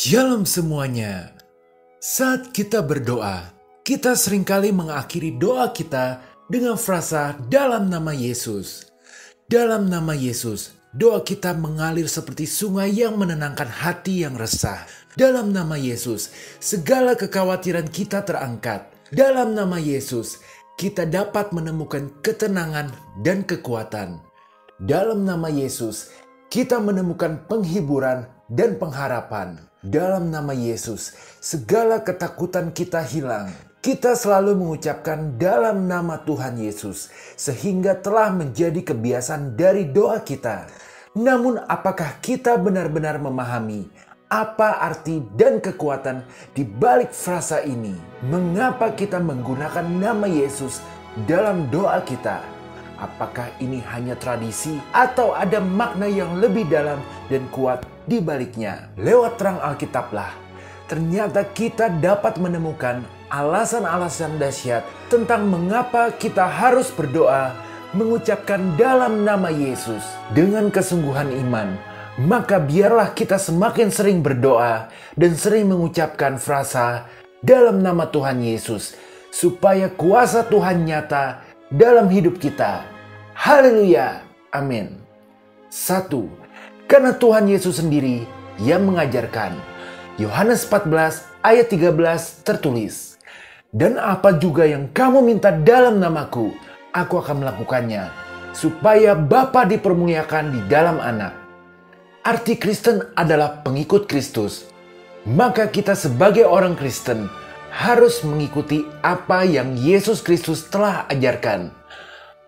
Shalom semuanya. Saat kita berdoa, kita seringkali mengakhiri doa kita dengan frasa dalam nama Yesus. Dalam nama Yesus, doa kita mengalir seperti sungai yang menenangkan hati yang resah. Dalam nama Yesus, segala kekhawatiran kita terangkat. Dalam nama Yesus, kita dapat menemukan ketenangan dan kekuatan. Dalam nama Yesus, kita menemukan penghiburan dan pengharapan. Dalam nama Yesus, segala ketakutan kita hilang. Kita selalu mengucapkan dalam nama Tuhan Yesus, sehingga telah menjadi kebiasaan dari doa kita. Namun apakah kita benar-benar memahami apa arti dan kekuatan di balik frasa ini? Mengapa kita menggunakan nama Yesus dalam doa kita? Apakah ini hanya tradisi atau ada makna yang lebih dalam dan kuat di baliknya? Lewat terang Alkitablah, ternyata kita dapat menemukan alasan-alasan dahsyat tentang mengapa kita harus berdoa, mengucapkan dalam nama Yesus dengan kesungguhan iman. Maka biarlah kita semakin sering berdoa dan sering mengucapkan frasa dalam nama Tuhan Yesus, supaya kuasa Tuhan nyata dalam hidup kita. Haleluya, amin. 1. Karena Tuhan Yesus sendiri yang mengajarkan. Yohanes 14 ayat 13 tertulis, "Dan apa juga yang kamu minta dalam namaku, aku akan melakukannya, supaya Bapa dipermuliakan di dalam Anak." Arti Kristen adalah pengikut Kristus. Maka kita sebagai orang Kristen harus mengikuti apa yang Yesus Kristus telah ajarkan.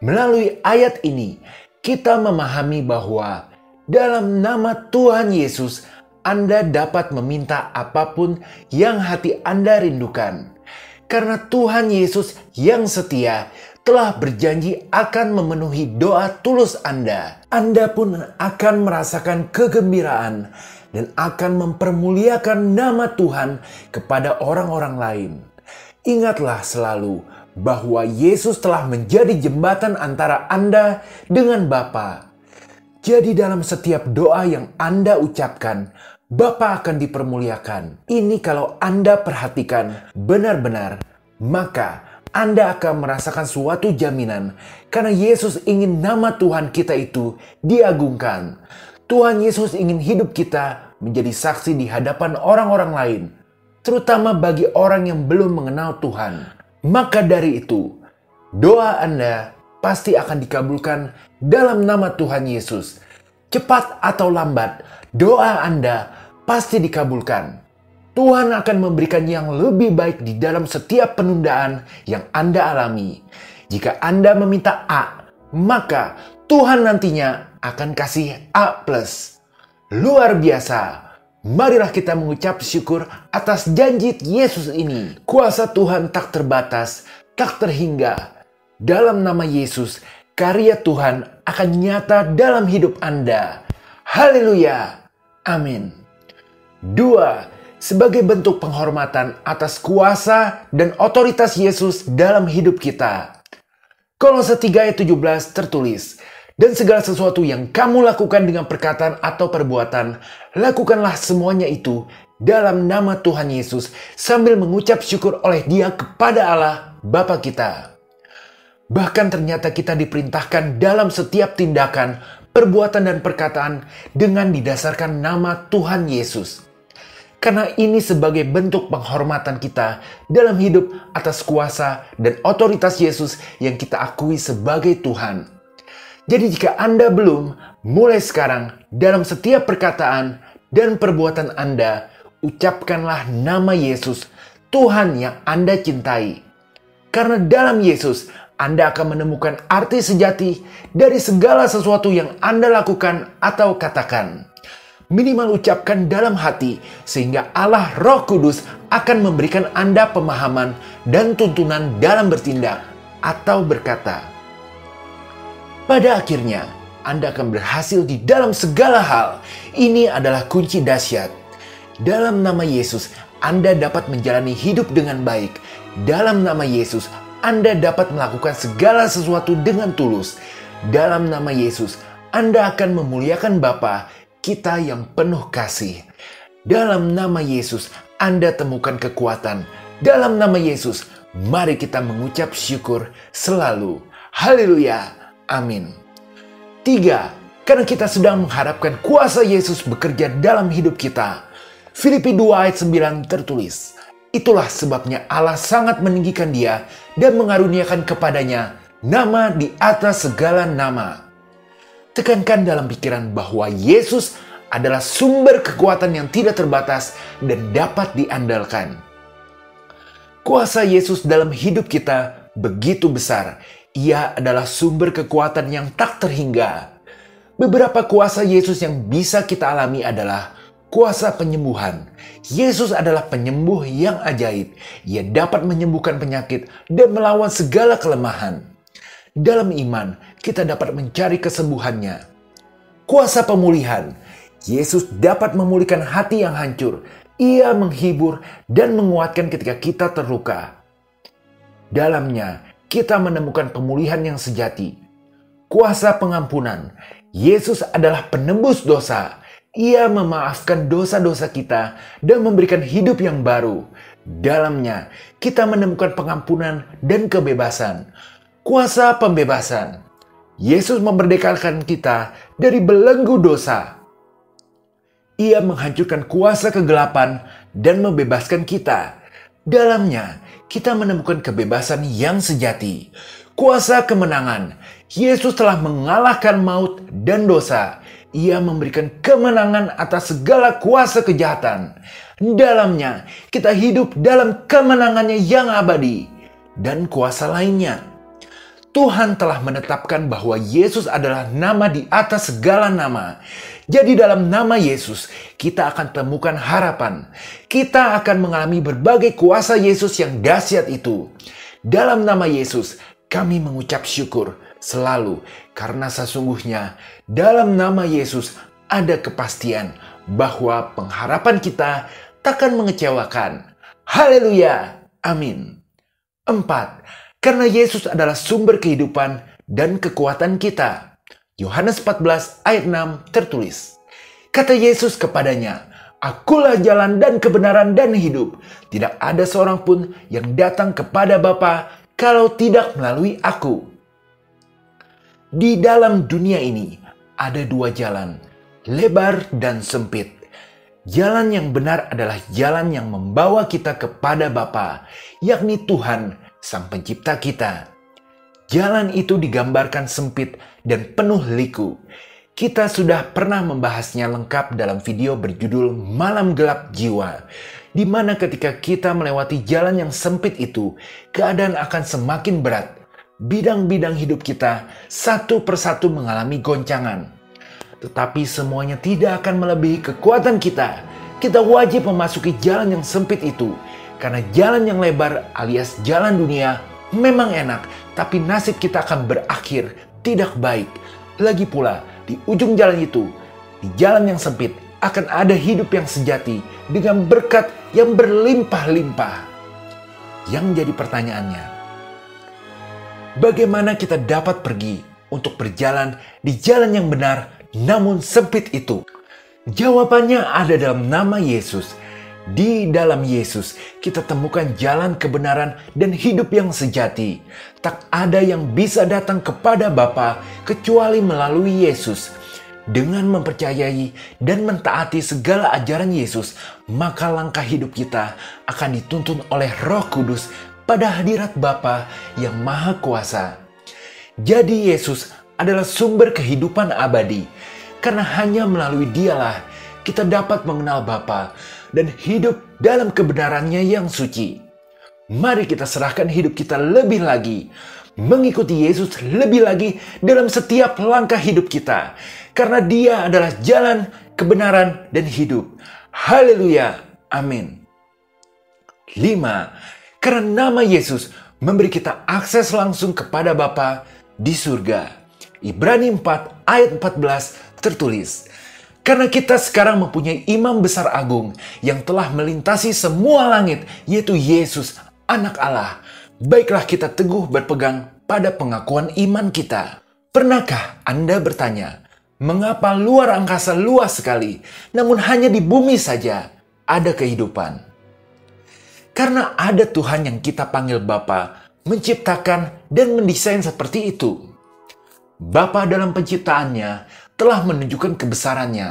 Melalui ayat ini, kita memahami bahwa dalam nama Tuhan Yesus, Anda dapat meminta apapun yang hati Anda rindukan. Karena Tuhan Yesus yang setia telah berjanji akan memenuhi doa tulus Anda. Anda pun akan merasakan kegembiraan dan akan mempermuliakan nama Tuhan kepada orang-orang lain. Ingatlah selalu bahwa Yesus telah menjadi jembatan antara Anda dengan Bapa. Jadi dalam setiap doa yang Anda ucapkan, Bapa akan dipermuliakan. Ini kalau Anda perhatikan benar-benar, maka Anda akan merasakan suatu jaminan karena Yesus ingin nama Tuhan kita itu diagungkan. Tuhan Yesus ingin hidup kita menjadi saksi di hadapan orang-orang lain, terutama bagi orang yang belum mengenal Tuhan. Maka dari itu, doa Anda pasti akan dikabulkan dalam nama Tuhan Yesus. Cepat atau lambat, doa Anda pasti dikabulkan. Tuhan akan memberikan yang lebih baik di dalam setiap penundaan yang Anda alami. Jika Anda meminta A, maka Tuhan nantinya akan kasih A+. Luar biasa. Marilah kita mengucap syukur atas janji Yesus ini. Kuasa Tuhan tak terbatas, tak terhingga. Dalam nama Yesus, karya Tuhan akan nyata dalam hidup Anda. Haleluya. Amin. 2. Sebagai bentuk penghormatan atas kuasa dan otoritas Yesus dalam hidup kita. Kolose 3 ayat 17 tertulis, "Dan segala sesuatu yang kamu lakukan dengan perkataan atau perbuatan, lakukanlah semuanya itu dalam nama Tuhan Yesus sambil mengucap syukur oleh Dia kepada Allah Bapa kita." Bahkan ternyata kita diperintahkan dalam setiap tindakan, perbuatan dan perkataan dengan didasarkan nama Tuhan Yesus. Karena ini sebagai bentuk penghormatan kita dalam hidup atas kuasa dan otoritas Yesus yang kita akui sebagai Tuhan. Jadi jika Anda belum, mulai sekarang dalam setiap perkataan dan perbuatan Anda, ucapkanlah nama Yesus, Tuhan yang Anda cintai. Karena dalam Yesus, Anda akan menemukan arti sejati dari segala sesuatu yang Anda lakukan atau katakan. Minimal ucapkan dalam hati, sehingga Allah Roh Kudus akan memberikan Anda pemahaman dan tuntunan dalam bertindak atau berkata. Pada akhirnya, Anda akan berhasil di dalam segala hal. Ini adalah kunci dahsyat. Dalam nama Yesus, Anda dapat menjalani hidup dengan baik. Dalam nama Yesus, Anda dapat melakukan segala sesuatu dengan tulus. Dalam nama Yesus, Anda akan memuliakan Bapa kita yang penuh kasih. Dalam nama Yesus, Anda temukan kekuatan. Dalam nama Yesus, mari kita mengucap syukur selalu. Haleluya. Amin. 3. Karena kita sedang mengharapkan kuasa Yesus bekerja dalam hidup kita. Filipi 2 ayat 9 tertulis, itulah sebabnya Allah sangat meninggikan dia dan mengaruniakan kepadanya nama di atas segala nama. Tekankan dalam pikiran bahwa Yesus adalah sumber kekuatan yang tidak terbatas dan dapat diandalkan. Kuasa Yesus dalam hidup kita begitu besar. Ia adalah sumber kekuatan yang tak terhingga. Beberapa kuasa Yesus yang bisa kita alami adalah kuasa penyembuhan. Yesus adalah penyembuh yang ajaib. Ia dapat menyembuhkan penyakit dan melawan segala kelemahan. Dalam iman, kita dapat mencari kesembuhannya. Kuasa pemulihan. Yesus dapat memulihkan hati yang hancur. Ia menghibur dan menguatkan ketika kita terluka. Dalamnya, kita menemukan pemulihan yang sejati. Kuasa pengampunan. Yesus adalah penebus dosa. Ia memaafkan dosa-dosa kita dan memberikan hidup yang baru. Dalamnya, kita menemukan pengampunan dan kebebasan. Kuasa pembebasan. Yesus memerdekakan kita dari belenggu dosa. Ia menghancurkan kuasa kegelapan dan membebaskan kita. Dalamnya, kita menemukan kebebasan yang sejati. Kuasa kemenangan. Yesus telah mengalahkan maut dan dosa. Ia memberikan kemenangan atas segala kuasa kejahatan. Dalamnya, kita hidup dalam kemenangannya yang abadi. Dan kuasa lainnya. Tuhan telah menetapkan bahwa Yesus adalah nama di atas segala nama. Jadi dalam nama Yesus, kita akan temukan harapan. Kita akan mengalami berbagai kuasa Yesus yang dahsyat itu. Dalam nama Yesus, kami mengucap syukur selalu. Karena sesungguhnya dalam nama Yesus ada kepastian bahwa pengharapan kita takkan mengecewakan. Haleluya. Amin. 4. Karena Yesus adalah sumber kehidupan dan kekuatan kita. Yohanes 14 ayat 6 tertulis. Kata Yesus kepadanya, Akulah jalan dan kebenaran dan hidup. Tidak ada seorang pun yang datang kepada Bapa kalau tidak melalui aku. Di dalam dunia ini ada dua jalan, lebar dan sempit. Jalan yang benar adalah jalan yang membawa kita kepada Bapa, yakni Tuhan, Sang Pencipta kita. Jalan itu digambarkan sempit dan penuh liku. Kita sudah pernah membahasnya lengkap dalam video berjudul Malam Gelap Jiwa, di mana ketika kita melewati jalan yang sempit itu, keadaan akan semakin berat. Bidang-bidang hidup kita satu persatu mengalami goncangan. Tetapi semuanya tidak akan melebihi kekuatan kita. Kita wajib memasuki jalan yang sempit itu. Karena jalan yang lebar alias jalan dunia memang enak, tapi nasib kita akan berakhir tidak baik. Lagi pula, di ujung jalan itu, di jalan yang sempit, akan ada hidup yang sejati dengan berkat yang berlimpah-limpah. Yang jadi pertanyaannya, bagaimana kita dapat pergi untuk berjalan di jalan yang benar namun sempit itu? Jawabannya ada dalam nama Yesus. Di dalam Yesus, kita temukan jalan kebenaran dan hidup yang sejati. Tak ada yang bisa datang kepada Bapa kecuali melalui Yesus. Dengan mempercayai dan mentaati segala ajaran Yesus, maka langkah hidup kita akan dituntun oleh Roh Kudus pada hadirat Bapa yang Maha Kuasa. Jadi Yesus adalah sumber kehidupan abadi. Karena hanya melalui Dialah kita dapat mengenal Bapa dan hidup dalam kebenarannya yang suci. Mari kita serahkan hidup kita lebih lagi, mengikuti Yesus lebih lagi dalam setiap langkah hidup kita. Karena Dia adalah jalan, kebenaran, dan hidup. Haleluya. Amin. 5. Karena nama Yesus memberi kita akses langsung kepada Bapa di surga. Ibrani 4 ayat 14 tertulis, karena kita sekarang mempunyai imam besar agung yang telah melintasi semua langit, yaitu Yesus, Anak Allah. Baiklah kita teguh berpegang pada pengakuan iman kita. Pernahkah Anda bertanya, Mengapa luar angkasa luas sekali, namun hanya di bumi saja ada kehidupan? Karena ada Tuhan yang kita panggil Bapa, menciptakan dan mendesain seperti itu. Bapa dalam penciptaannya telah menunjukkan kebesarannya.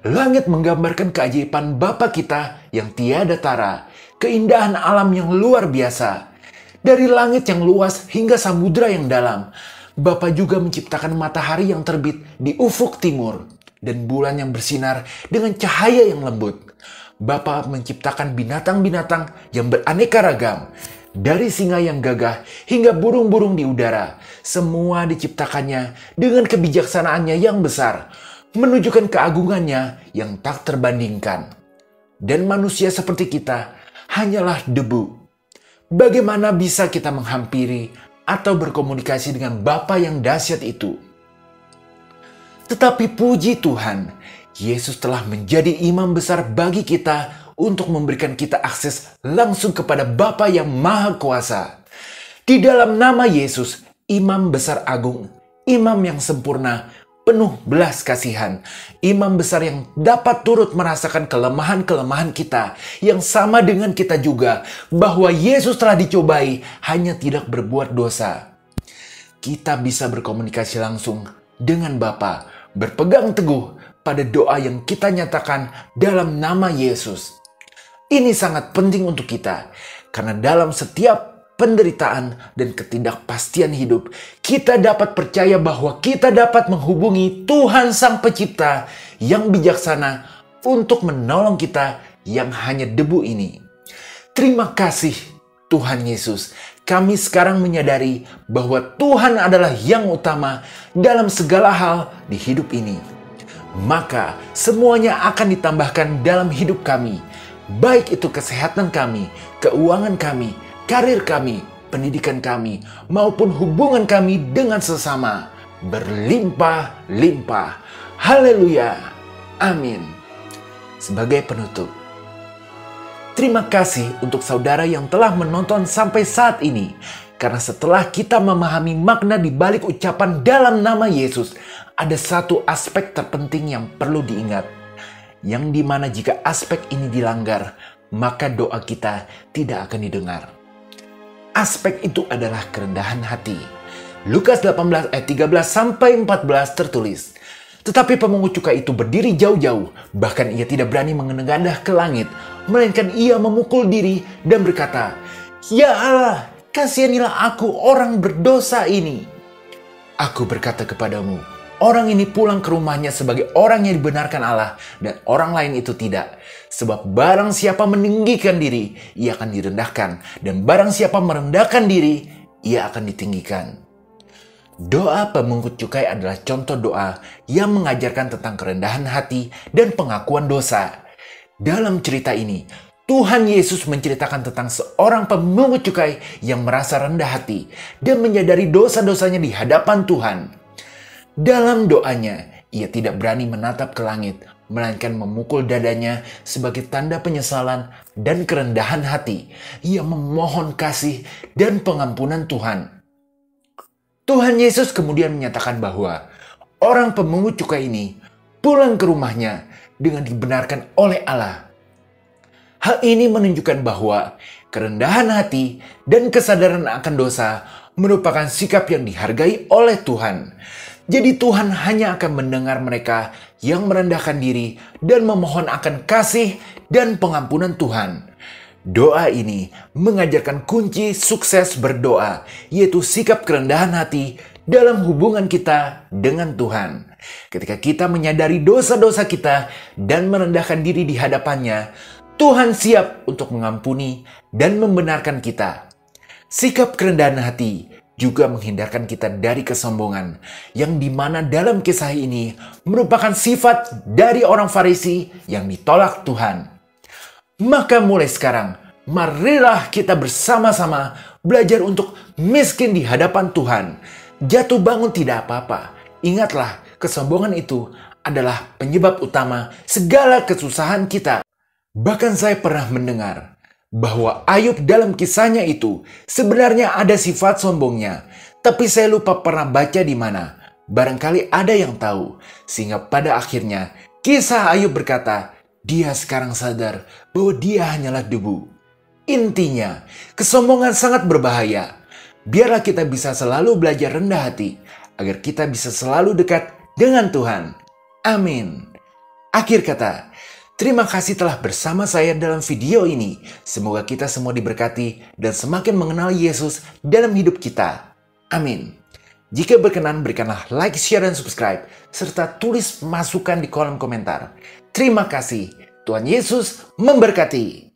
Langit menggambarkan keajaiban Bapa kita yang tiada tara, keindahan alam yang luar biasa. Dari langit yang luas hingga samudra yang dalam, Bapa juga menciptakan matahari yang terbit di ufuk timur dan bulan yang bersinar dengan cahaya yang lembut. Bapa menciptakan binatang-binatang yang beraneka ragam. Dari singa yang gagah hingga burung-burung di udara, semua diciptakannya dengan kebijaksanaannya yang besar, menunjukkan keagungannya yang tak terbandingkan. Dan manusia seperti kita hanyalah debu. Bagaimana bisa kita menghampiri atau berkomunikasi dengan Bapa yang dahsyat itu? Tetapi puji Tuhan, Yesus telah menjadi imam besar bagi kita untuk memberikan kita akses langsung kepada Bapa yang Maha Kuasa. Di dalam nama Yesus, imam besar agung, imam yang sempurna, penuh belas kasihan, imam besar yang dapat turut merasakan kelemahan-kelemahan kita, yang sama dengan kita juga, bahwa Yesus telah dicobai, hanya tidak berbuat dosa. Kita bisa berkomunikasi langsung dengan Bapa, berpegang teguh pada doa yang kita nyatakan dalam nama Yesus. Ini sangat penting untuk kita, karena dalam setiap penderitaan dan ketidakpastian hidup, kita dapat percaya bahwa kita dapat menghubungi Tuhan Sang Pencipta yang bijaksana untuk menolong kita yang hanya debu ini. Terima kasih Tuhan Yesus. Kami sekarang menyadari bahwa Tuhan adalah yang utama dalam segala hal di hidup ini. Maka semuanya akan ditambahkan dalam hidup kami, baik itu kesehatan kami, keuangan kami, karir kami, pendidikan kami, maupun hubungan kami dengan sesama, berlimpah-limpah. Haleluya. Amin. Sebagai penutup, terima kasih untuk saudara yang telah menonton sampai saat ini. Karena setelah kita memahami makna di balik ucapan dalam nama Yesus, ada satu aspek terpenting yang perlu diingat. Yang dimana jika aspek ini dilanggar, maka doa kita tidak akan didengar. Aspek itu adalah kerendahan hati. Lukas 18 ayat 13 sampai 14 tertulis, tetapi pemungut cukai itu berdiri jauh-jauh, bahkan ia tidak berani menengadah ke langit, melainkan ia memukul diri dan berkata, "Ya Allah, kasihanilah aku orang berdosa ini." Aku berkata kepadamu, orang ini pulang ke rumahnya sebagai orang yang dibenarkan Allah, dan orang lain itu tidak. Sebab barang siapa meninggikan diri, ia akan direndahkan. Dan barang siapa merendahkan diri, ia akan ditinggikan. Doa pemungut cukai adalah contoh doa yang mengajarkan tentang kerendahan hati dan pengakuan dosa. Dalam cerita ini, Tuhan Yesus menceritakan tentang seorang pemungut cukai yang merasa rendah hati dan menyadari dosa-dosanya di hadapan Tuhan. Dalam doanya, ia tidak berani menatap ke langit, melainkan memukul dadanya sebagai tanda penyesalan dan kerendahan hati. Ia memohon kasih dan pengampunan Tuhan. Tuhan Yesus kemudian menyatakan bahwa orang pemungut cukai ini pulang ke rumahnya dengan dibenarkan oleh Allah. Hal ini menunjukkan bahwa kerendahan hati dan kesadaran akan dosa merupakan sikap yang dihargai oleh Tuhan. Jadi Tuhan hanya akan mendengar mereka yang merendahkan diri dan memohon akan kasih dan pengampunan Tuhan. Doa ini mengajarkan kunci sukses berdoa, yaitu sikap kerendahan hati dalam hubungan kita dengan Tuhan. Ketika kita menyadari dosa-dosa kita dan merendahkan diri di hadapannya, Tuhan siap untuk mengampuni dan membenarkan kita. Sikap kerendahan hati juga menghindarkan kita dari kesombongan, yang dimana dalam kisah ini merupakan sifat dari orang Farisi yang ditolak Tuhan. Maka mulai sekarang, marilah kita bersama-sama belajar untuk miskin di hadapan Tuhan. Jatuh bangun tidak apa-apa. Ingatlah, kesombongan itu adalah penyebab utama segala kesusahan kita. Bahkan saya pernah mendengar bahwa Ayub dalam kisahnya itu sebenarnya ada sifat sombongnya. Tapi saya lupa pernah baca di mana Barangkali ada yang tahu, sehingga pada akhirnya kisah Ayub berkata, dia sekarang sadar bahwa dia hanyalah debu. Intinya, kesombongan sangat berbahaya. Biarlah kita bisa selalu belajar rendah hati, agar kita bisa selalu dekat dengan Tuhan. Amin. Akhir kata, terima kasih telah bersama saya dalam video ini. Semoga kita semua diberkati dan semakin mengenal Yesus dalam hidup kita. Amin. Jika berkenan, berikanlah like, share, dan subscribe, serta tulis masukan di kolom komentar. Terima kasih. Tuhan Yesus memberkati.